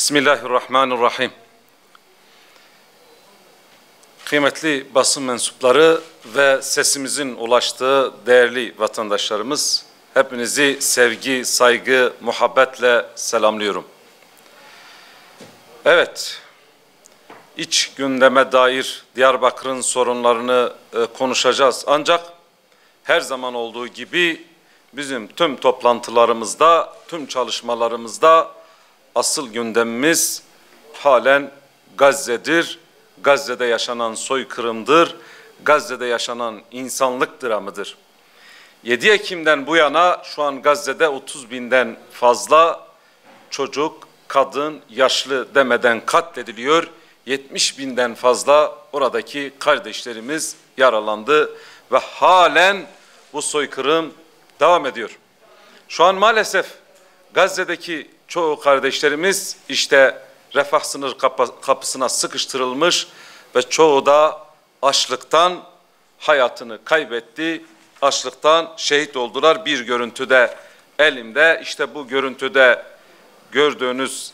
Bismillahirrahmanirrahim. Kıymetli basın mensupları ve sesimizin ulaştığı değerli vatandaşlarımız, hepinizi sevgi, saygı, muhabbetle selamlıyorum. Evet, iç gündeme dair Diyarbakır'ın sorunlarını konuşacağız. Ancak her zaman olduğu gibi bizim tüm toplantılarımızda, tüm çalışmalarımızda asıl gündemimiz halen Gazze'dir. Gazze'de yaşanan soykırımdır. Gazze'de yaşanan insanlık dramıdır. 7 Ekim'den bu yana şu an Gazze'de 30 binden fazla çocuk, kadın, yaşlı demeden katlediliyor. 70 binden fazla oradaki kardeşlerimiz yaralandı ve halen bu soykırım devam ediyor. Şu an maalesef Gazze'deki çoğu kardeşlerimiz işte refah sınır kapısına sıkıştırılmış ve çoğu da açlıktan hayatını kaybetti. Açlıktan şehit oldular. Bir görüntüde elimde, işte bu görüntüde gördüğünüz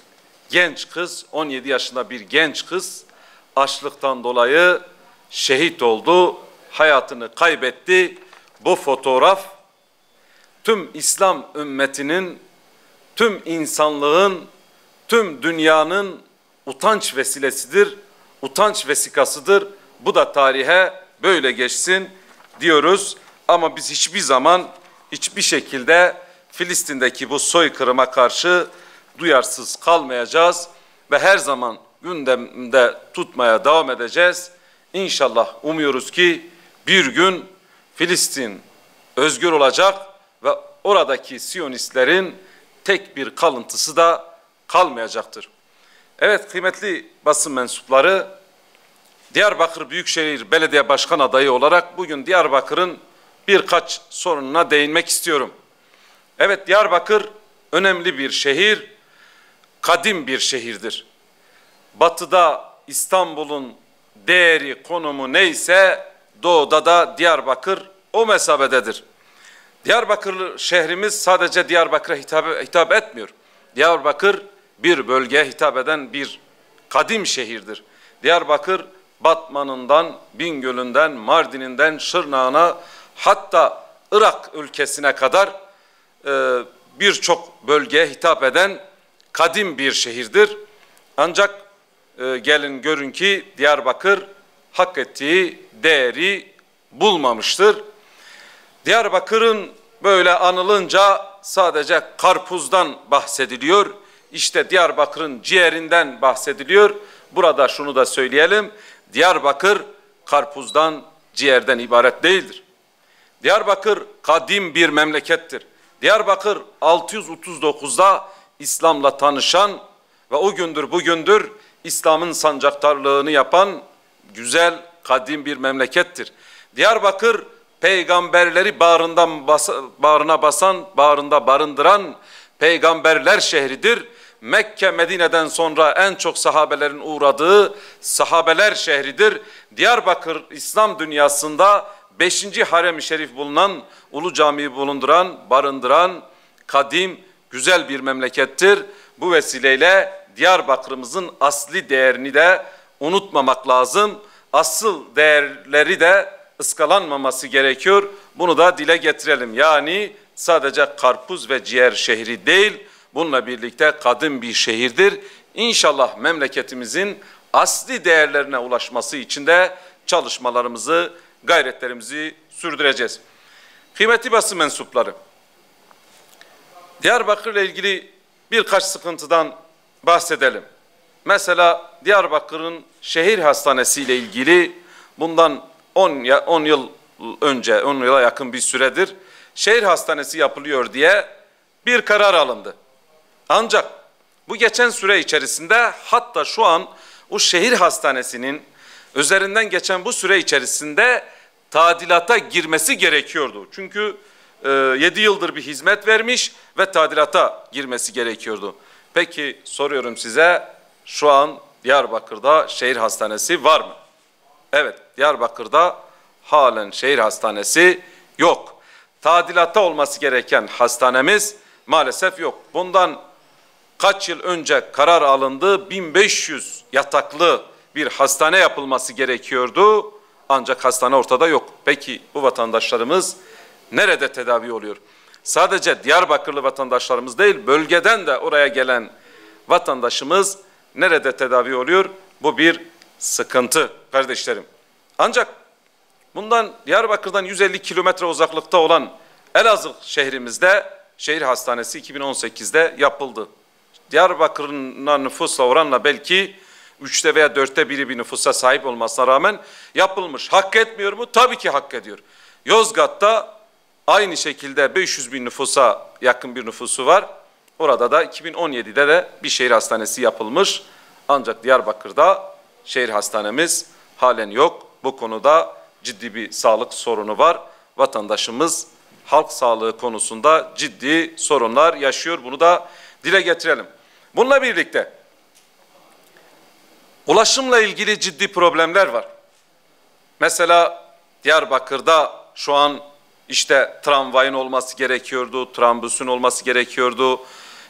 genç kız, 17 yaşında bir genç kız açlıktan dolayı şehit oldu, hayatını kaybetti. Bu fotoğraf tüm İslam ümmetinin, tüm insanlığın, tüm dünyanın utanç vesilesidir, utanç vesikasıdır. Bu da tarihe böyle geçsin diyoruz. Ama biz hiçbir zaman, hiçbir şekilde Filistin'deki bu soykırıma karşı duyarsız kalmayacağız ve her zaman gündemde tutmaya devam edeceğiz. İnşallah umuyoruz ki bir gün Filistin özgür olacak ve oradaki Siyonistlerin tek bir kalıntısı da kalmayacaktır. Evet kıymetli basın mensupları, Diyarbakır Büyükşehir Belediye Başkan adayı olarak bugün Diyarbakır'ın birkaç sorununa değinmek istiyorum. Evet, Diyarbakır önemli bir şehir, kadim bir şehirdir. Batıda İstanbul'un değeri, konumu neyse doğuda da Diyarbakır o mesafededir. Diyarbakır şehrimiz sadece Diyarbakır'a hitap etmiyor. Diyarbakır bir bölgeye hitap eden bir kadim şehirdir. Diyarbakır Batman'ından, Bingöl'ünden, Mardin'inden, Şırnak'ına, hatta Irak ülkesine kadar birçok bölgeye hitap eden kadim bir şehirdir. Ancak gelin görün ki Diyarbakır hak ettiği değeri bulmamıştır. Diyarbakır'ın böyle anılınca sadece karpuzdan bahsediliyor. İşte Diyarbakır'ın ciğerinden bahsediliyor. Burada şunu da söyleyelim. Diyarbakır karpuzdan, ciğerden ibaret değildir. Diyarbakır kadim bir memlekettir. Diyarbakır 639'da İslam'la tanışan ve o gündür bugündür İslam'ın sancaktarlığını yapan güzel, kadim bir memlekettir. Diyarbakır peygamberleri bağrına basan, bağrında barındıran peygamberler şehridir. Mekke, Medine'den sonra en çok sahabelerin uğradığı sahabeler şehridir. Diyarbakır İslam dünyasında 5. Harem-i Şerif bulunan, Ulu Cami'yi bulunduran, barındıran kadim, güzel bir memlekettir. Bu vesileyle Diyarbakır'ımızın asli değerini de unutmamak lazım. Asıl değerleri de ıskalanmaması gerekiyor. Bunu da dile getirelim. Yani sadece karpuz ve ciğer şehri değil, bununla birlikte kadim bir şehirdir. İnşallah memleketimizin asli değerlerine ulaşması için de çalışmalarımızı, gayretlerimizi sürdüreceğiz. Kıymetli basın mensupları, Diyarbakır ile ilgili birkaç sıkıntıdan bahsedelim. Mesela Diyarbakır'ın şehir hastanesi ile ilgili bundan 10 yıl önce, 10 yıla yakın bir süredir şehir hastanesi yapılıyor diye bir karar alındı. Ancak bu geçen süre içerisinde, hatta şu an o şehir hastanesinin üzerinden geçen bu süre içerisinde tadilata girmesi gerekiyordu. Çünkü 7 yıldır bir hizmet vermiş ve tadilata girmesi gerekiyordu. Peki soruyorum size, şu an Diyarbakır'da şehir hastanesi var mı? Evet, Diyarbakır'da halen şehir hastanesi yok. Tadilata olması gereken hastanemiz maalesef yok. Bundan kaç yıl önce karar alındı, 1500 yataklı bir hastane yapılması gerekiyordu. Ancak hastane ortada yok. Peki bu vatandaşlarımız nerede tedavi oluyor? Sadece Diyarbakırlı vatandaşlarımız değil, bölgeden de oraya gelen vatandaşımız nerede tedavi oluyor? Bu bir sıkıntı kardeşlerim. Ancak bundan Diyarbakır'dan 150 kilometre uzaklıkta olan Elazığ şehrimizde şehir hastanesi 2018'de yapıldı. Diyarbakır'ın nüfusla oranla belki 3'te veya 4'te biri bir nüfusa sahip olmasına rağmen yapılmış. Hak etmiyor mu? Tabii ki hak ediyor. Yozgat'ta aynı şekilde 500 bin nüfusa yakın bir nüfusu var. Orada da 2017'de de bir şehir hastanesi yapılmış. Ancak Diyarbakır'da şehir hastanemiz halen yok. Bu konuda ciddi bir sağlık sorunu var. Vatandaşımız halk sağlığı konusunda ciddi sorunlar yaşıyor. Bunu da dile getirelim. Bununla birlikte ulaşımla ilgili ciddi problemler var. Mesela Diyarbakır'da şu an işte tramvayın olması gerekiyordu, trambüsün olması gerekiyordu,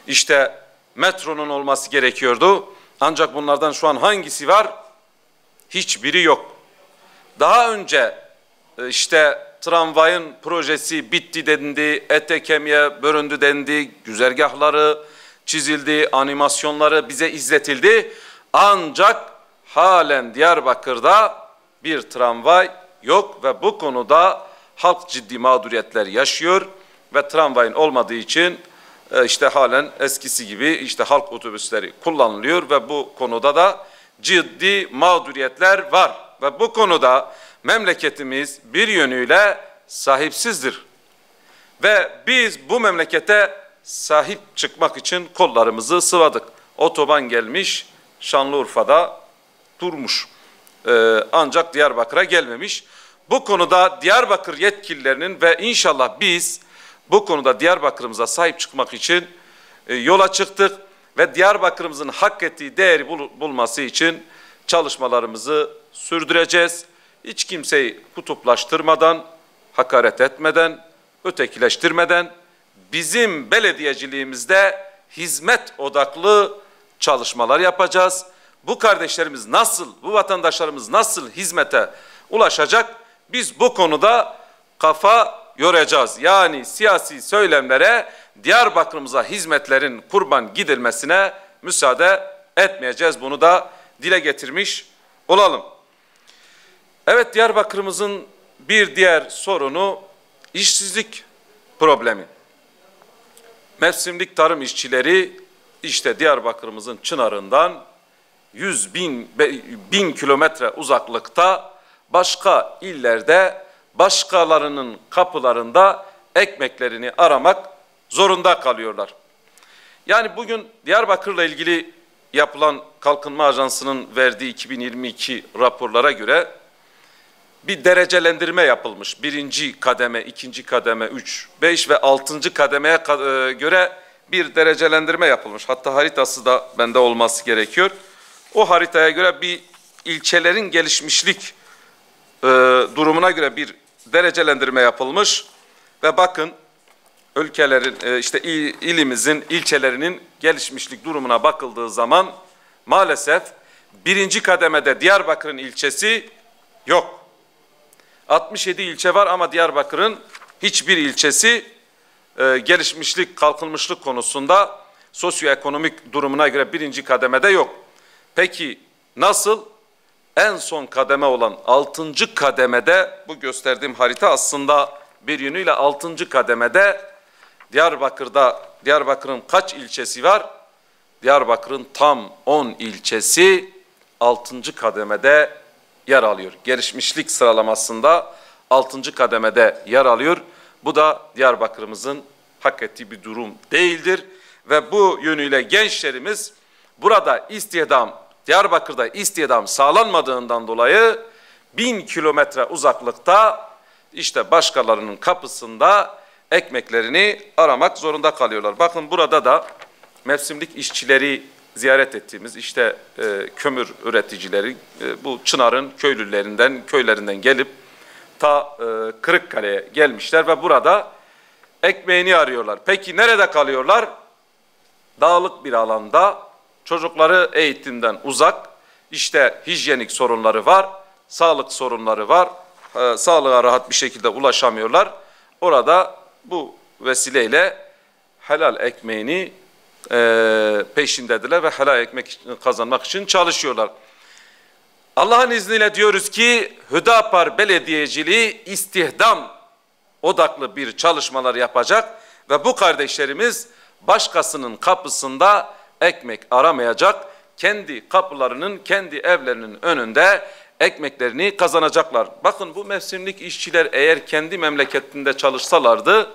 işte metronun olması gerekiyordu. Ancak bunlardan şu an hangisi var? Hiçbiri yok. Daha önce işte tramvayın projesi bitti dendi, ete kemiğe büründü dendi, güzergahları çizildi, animasyonları bize izletildi. Ancak halen Diyarbakır'da bir tramvay yok ve bu konuda halk ciddi mağduriyetler yaşıyor ve tramvayın olmadığı için işte halen eskisi gibi işte halk otobüsleri kullanılıyor ve bu konuda da ciddi mağduriyetler var ve bu konuda memleketimiz bir yönüyle sahipsizdir ve biz bu memlekete sahip çıkmak için kollarımızı sıvadık. Otoban gelmiş, Şanlıurfa'da durmuş. Ancak Diyarbakır'a gelmemiş. Bu konuda Diyarbakır yetkililerinin ve inşallah biz bu konuda Diyarbakır'ımıza sahip çıkmak için yola çıktık ve Diyarbakır'ımızın hak ettiği değeri bulması için çalışmalarımızı sürdüreceğiz. Hiç kimseyi kutuplaştırmadan, hakaret etmeden, ötekileştirmeden bizim belediyeciliğimizde hizmet odaklı çalışmalar yapacağız. Bu kardeşlerimiz nasıl, bu vatandaşlarımız nasıl hizmete ulaşacak? Biz bu konuda kafa yoracağız. Yani siyasi söylemlere, Diyarbakır'ımıza hizmetlerin kurban gidilmesine müsaade etmeyeceğiz. Bunu da dile getirmiş olalım. Evet, Diyarbakır'ımızın bir diğer sorunu işsizlik problemi. Mevsimlik tarım işçileri işte Diyarbakır'ımızın Çınar'ından 1000 kilometre uzaklıkta başka illerde başkalarının kapılarında ekmeklerini aramak zorunda kalıyorlar. Yani bugün Diyarbakır'la ilgili yapılan Kalkınma Ajansı'nın verdiği 2022 raporlara göre bir derecelendirme yapılmış. 1. kademe, 2. kademe, 3, 5 ve 6. kademeye göre bir derecelendirme yapılmış. Hatta haritası da bende olması gerekiyor. O haritaya göre bir ilçelerin gelişmişlik durumuna göre bir derecelendirme yapılmış. Ve bakın ülkelerin işte ilimizin, ilçelerinin gelişmişlik durumuna bakıldığı zaman maalesef 1. kademede Diyarbakır'ın ilçesi yok. 67 ilçe var ama Diyarbakır'ın hiçbir ilçesi gelişmişlik, kalkınmışlık konusunda sosyoekonomik durumuna göre 1. kademede yok. Peki nasıl? En son kademe olan 6. kademede, bu gösterdiğim harita aslında bir yönüyle 6. kademede Diyarbakır'ın kaç ilçesi var? Diyarbakır'ın tam 10 ilçesi 6. kademede yer alıyor. Gelişmişlik sıralamasında 6. kademede yer alıyor. Bu da Diyarbakır'ımızın hak ettiği bir durum değildir. Ve bu yönüyle gençlerimiz burada Diyarbakır'da istihdam sağlanmadığından dolayı 1000 kilometre uzaklıkta işte başkalarının kapısında ekmeklerini aramak zorunda kalıyorlar. Bakın burada da mevsimlik işçileri ziyaret ettiğimiz işte kömür üreticileri bu Çınar'ın köylerinden gelip ta Kırıkkale'ye gelmişler ve burada ekmeğini arıyorlar. Peki nerede kalıyorlar? dağlık bir alanda çocukları eğitimden uzak, işte hijyenik sorunları var, sağlık sorunları var, sağlığa rahat bir şekilde ulaşamıyorlar. Orada bu vesileyle helal ekmeğini peşindedirler ve helal ekmek kazanmak için çalışıyorlar. Allah'ın izniyle diyoruz ki Hüdapar Belediyeciliği istihdam odaklı bir çalışmalar yapacak ve bu kardeşlerimiz başkasının kapısında ekmek aramayacak, kendi kapılarının, kendi evlerinin önünde ekmeklerini kazanacaklar. Bakın, bu mevsimlik işçiler eğer kendi memleketinde çalışsalardı,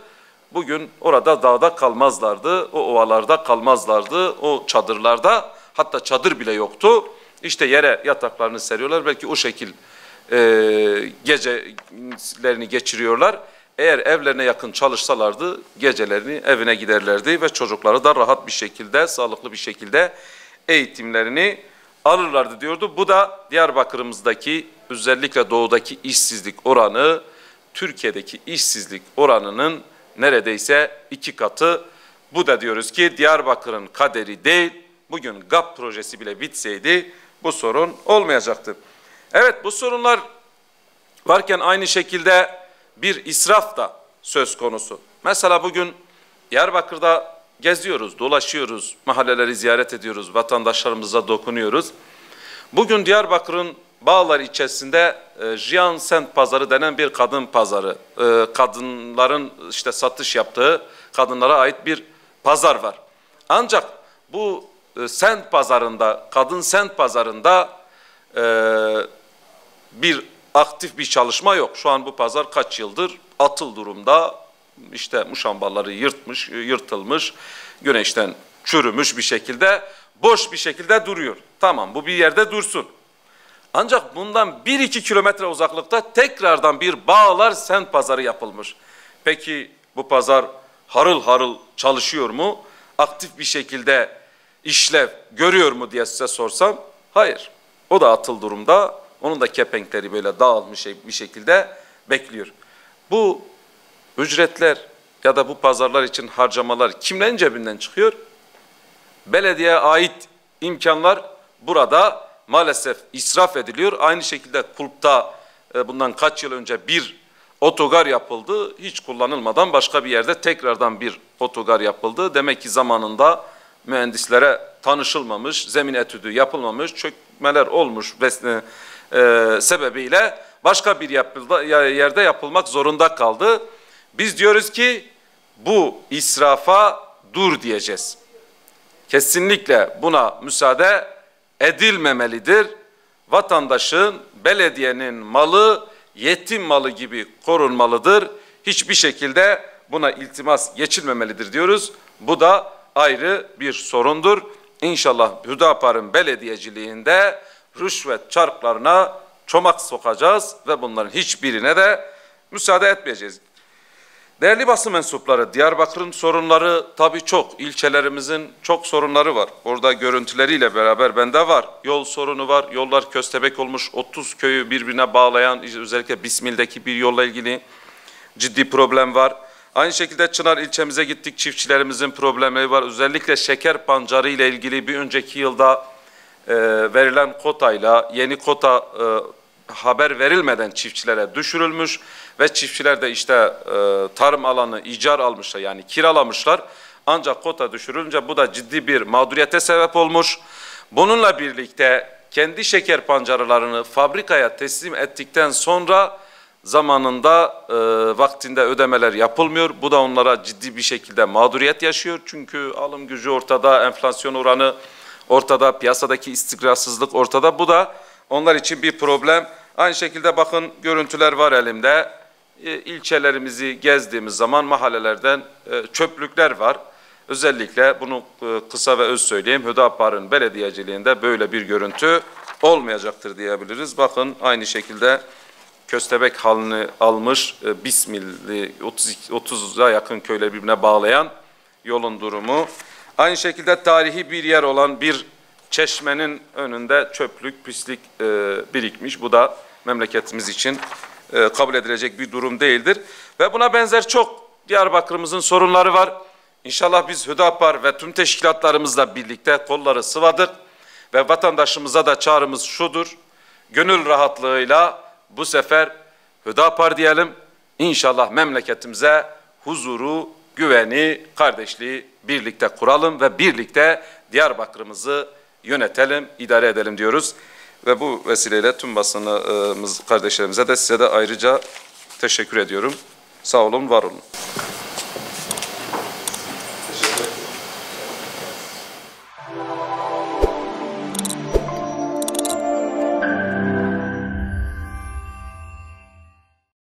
bugün orada dağda kalmazlardı, o ovalarda kalmazlardı, o çadırlarda, hatta çadır bile yoktu. İşte yere yataklarını seriyorlar, belki o şekil gecelerini geçiriyorlar. Eğer evlerine yakın çalışsalardı, gecelerini evine giderlerdi ve çocukları da rahat bir şekilde, sağlıklı bir şekilde eğitimlerini alırlardı diyordu. Bu da Diyarbakır'ımızdaki, özellikle doğudaki işsizlik oranı, Türkiye'deki işsizlik oranının neredeyse 2 katı. Bu da diyoruz ki Diyarbakır'ın kaderi değil, bugün GAP projesi bile bitseydi bu sorun olmayacaktı. Evet, bu sorunlar varken aynı şekilde bir israf da söz konusu. Mesela bugün Diyarbakır'da geziyoruz, dolaşıyoruz, mahalleleri ziyaret ediyoruz, vatandaşlarımıza dokunuyoruz. Bugün Diyarbakır'ın Bağlar ilçesinde Jiyan Sent Pazarı denen bir kadın pazarı, kadınların işte satış yaptığı, kadınlara ait bir pazar var. Ancak bu sent pazarında, kadın sent pazarında bir aktif bir çalışma yok. Şu an bu pazar kaç yıldır atıl durumda. İşte muşambaları yırtılmış, güneşten çürümüş bir şekilde, boş bir şekilde duruyor. Tamam, bu bir yerde dursun. Ancak bundan 1-2 kilometre uzaklıkta tekrardan bir Bağlar Sent Pazarı yapılmış. Peki bu pazar harıl harıl çalışıyor mu? Aktif bir şekilde işlev görüyor mu diye size sorsam, hayır. O da atıl durumda. Onun da kepenkleri böyle dağılmış bir şekilde bekliyor. Bu ücretler ya da bu pazarlar için harcamalar kimlerin cebinden çıkıyor? Belediyeye ait imkanlar burada maalesef israf ediliyor. Aynı şekilde Kulp'ta bundan kaç yıl önce bir otogar yapıldı. Hiç kullanılmadan başka bir yerde tekrardan bir otogar yapıldı. Demek ki zamanında mühendislere tanışılmamış, zemin etüdü yapılmamış, çökmeler olmuş sebebiyle başka bir yerde yapılmak zorunda kaldı. Biz diyoruz ki bu israfa dur diyeceğiz. Kesinlikle buna müsaade edilmemelidir. Vatandaşın, belediyenin malı yetim malı gibi korunmalıdır. Hiçbir şekilde buna iltimas geçilmemelidir diyoruz. Bu da ayrı bir sorundur. İnşallah Hüdapar'ın belediyeciliğinde rüşvet çarklarına çomak sokacağız ve bunların hiçbirine de müsaade etmeyeceğiz. Değerli basın mensupları, Diyarbakır'ın sorunları tabii çok. İlçelerimizin çok sorunları var. Orada görüntüleriyle beraber bende var. Yol sorunu var. Yollar köstebek olmuş. 30 köyü birbirine bağlayan, özellikle Bismil'deki bir yolla ilgili ciddi problem var. Aynı şekilde Çınar ilçemize gittik. Çiftçilerimizin problemleri var. Özellikle şeker pancarı ile ilgili bir önceki yılda verilen kotayla yeni kota haber verilmeden çiftçilere düşürülmüş ve çiftçiler de işte tarım alanı icar almışlar, yani kiralamışlar. Ancak kota düşürülünce bu da ciddi bir mağduriyete sebep olmuş. Bununla birlikte kendi şeker pancarlarını fabrikaya teslim ettikten sonra zamanında vaktinde ödemeler yapılmıyor. Bu da onlara ciddi bir şekilde mağduriyet yaşıyor. Çünkü alım gücü ortada, enflasyon oranı ortada, piyasadaki istikrarsızlık ortada. Bu da onlar için bir problem. Aynı şekilde bakın, görüntüler var elimde. İlçelerimizi gezdiğimiz zaman mahallelerden çöplükler var. Özellikle bunu kısa ve öz söyleyeyim. Hüdapar'ın belediyeciliğinde böyle bir görüntü olmayacaktır diyebiliriz. Bakın aynı şekilde köstebek halini almış Bismilli 30'a yakın köyle birbirine bağlayan yolun durumu. Aynı şekilde tarihi bir yer olan bir çeşmenin önünde çöplük, pislik birikmiş. Bu da memleketimiz için kabul edilecek bir durum değildir. Ve buna benzer çok Diyarbakır'ımızın sorunları var. İnşallah biz Hüdapar ve tüm teşkilatlarımızla birlikte kolları sıvadık ve vatandaşımıza da çağrımız şudur. Gönül rahatlığıyla bu sefer Hüdapar diyelim. İnşallah memleketimize huzuru, güveni, kardeşliği birlikte kuralım ve birlikte Diyarbakır'ımızı yönetelim, idare edelim diyoruz. Ve bu vesileyle tüm basınımız kardeşlerimize de size de ayrıca teşekkür ediyorum. Sağ olun, var olun.